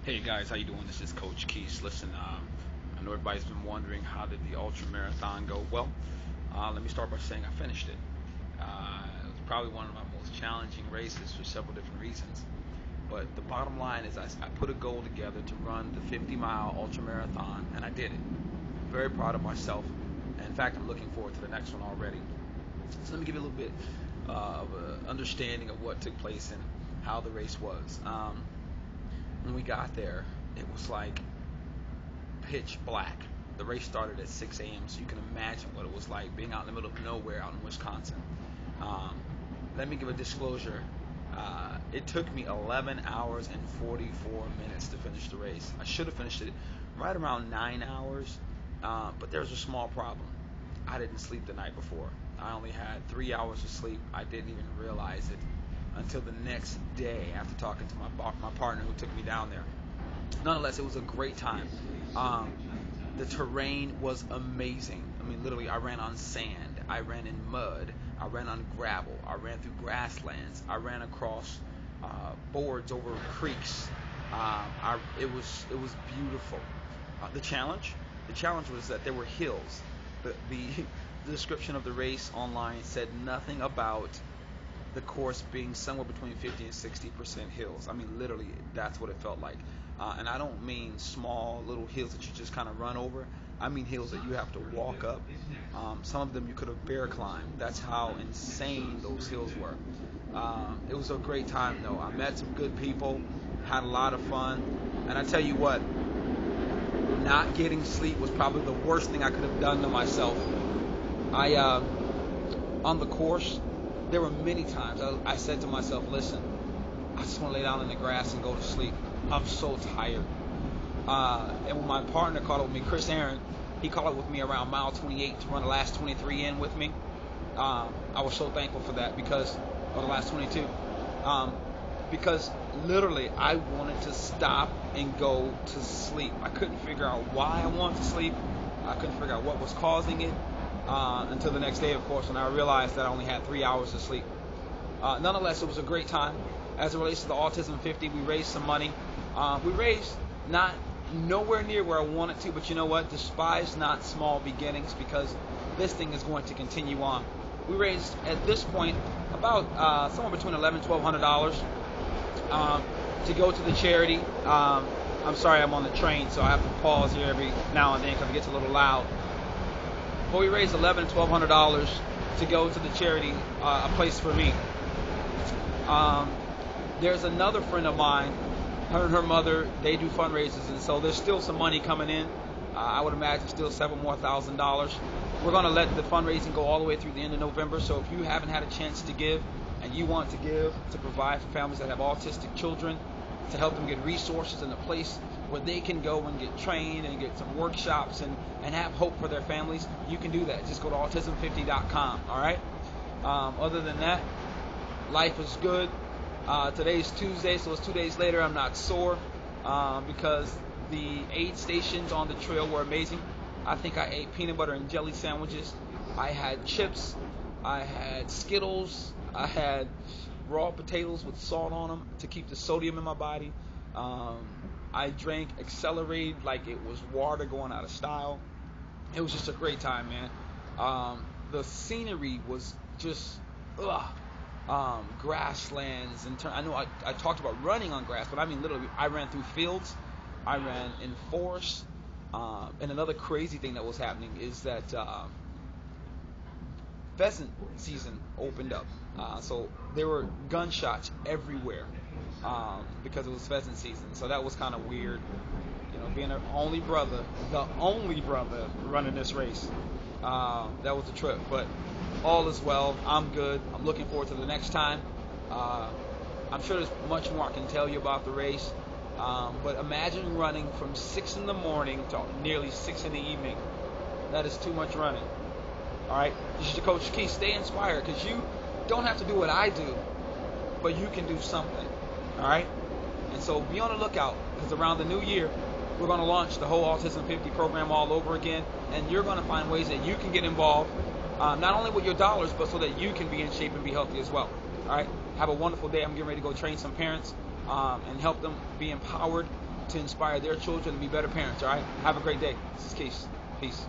Hey guys, how you doing? This is Coach Keys. Listen, I know everybody's been wondering how did the ultra marathon go. Well, let me start by saying I finished it. It was probably one of my most challenging races for several different reasons. But the bottom line is I put a goal together to run the 50-mile ultra marathon, and I did it. Very proud of myself. And in fact, I'm looking forward to the next one already. So let me give you a little bit of an understanding of what took place and how the race was. When we got there, it was like pitch black. The race started at 6 a.m., so you can imagine what it was like being out in the middle of nowhere out in Wisconsin. Um, Let me give a disclosure. It took me 11 hours and 44 minutes to finish the race. I should have finished it right around 9 hours, but there's a small problem. I didn't sleep the night before. I only had 3 hours of sleep. I didn't even realize it until the next day after talking to my partner who took me down there. Nonetheless, it was a great time. Um, the terrain was amazing. I mean, literally, I ran on sand, I ran in mud, I ran on gravel, I ran through grasslands, I ran across boards over creeks. It was beautiful. The challenge was that there were hills. The description of the race online said nothing about the course being somewhere between 50 and 60% hills. I mean, literally, that's what it felt like. And I don't mean small little hills that you just kind of run over. I mean hills that you have to walk up. Some of them you could have bear climbed. That's how insane those hills were. It was a great time, though. I met some good people, had a lot of fun. And I tell you what, not getting sleep was probably the worst thing I could have done to myself. On the course, there were many times I said to myself, listen, I just want to lay down in the grass and go to sleep. I'm so tired. And when my partner caught up with me, Chris Aaron, he caught up with me around mile 28 to run the last 23 in with me. I was so thankful for that or the last 22. Because literally I wanted to stop and go to sleep. I couldn't figure out why I wanted to sleep. I couldn't figure out what was causing it. Until the next day, of course, when I realized that I only had 3 hours of sleep. Nonetheless, it was a great time. As it relates to the Autism 50, we raised some money. We raised nowhere near where I wanted to, but you know what? Despise not small beginnings, because this thing is going to continue on. We raised, at this point, about somewhere between $1,100 and $1,200 to go to the charity. I'm sorry, I'm on the train, so I have to pause here every now and then because it gets a little loud. But we raised $1,100 and $1,200 to go to the charity, A Place for Me. There's another friend of mine, her and her mother, they do fundraisers, and so there's still some money coming in. I would imagine still several more $1,000s. We're going to let the fundraising go all the way through the end of November, so if you haven't had a chance to give and you want to give to provide for families that have autistic children, to help them get resources and a place where they can go and get trained and get some workshops and have hope for their families, you can do that. Just go to autism50.com, all right? Other than that, life is good. Today's Tuesday, so it's 2 days later. I'm not sore because the aid stations on the trail were amazing. I think I ate peanut butter and jelly sandwiches. I had chips. I had Skittles. I had raw potatoes with salt on them to keep the sodium in my body. I drank Accelerate like it was water going out of style. It was just a great time, man. The scenery was just grasslands. I know I talked about running on grass, but I mean literally I ran through fields. I ran in forests. And another crazy thing that was happening is that pheasant season opened up. So there were gunshots everywhere because it was pheasant season. So that was kind of weird, being the only brother running this race. That was a trip, but all is well. I'm good. I'm looking forward to the next time. I'm sure there's much more I can tell you about the race, but imagine running from 6 in the morning to nearly 6 in the evening. That is too much running. All right, this is your Coach Keith. Stay inspired, because you don't have to do what I do, but you can do something. All right, and so be on the lookout, because around the new year, we're going to launch the whole Autism 50 program all over again, and you're going to find ways that you can get involved, not only with your dollars, but so that you can be in shape and be healthy as well. All right, have a wonderful day. I'm getting ready to go train some parents and help them be empowered to inspire their children to be better parents. All right. Have a great day. This is Keith. Peace.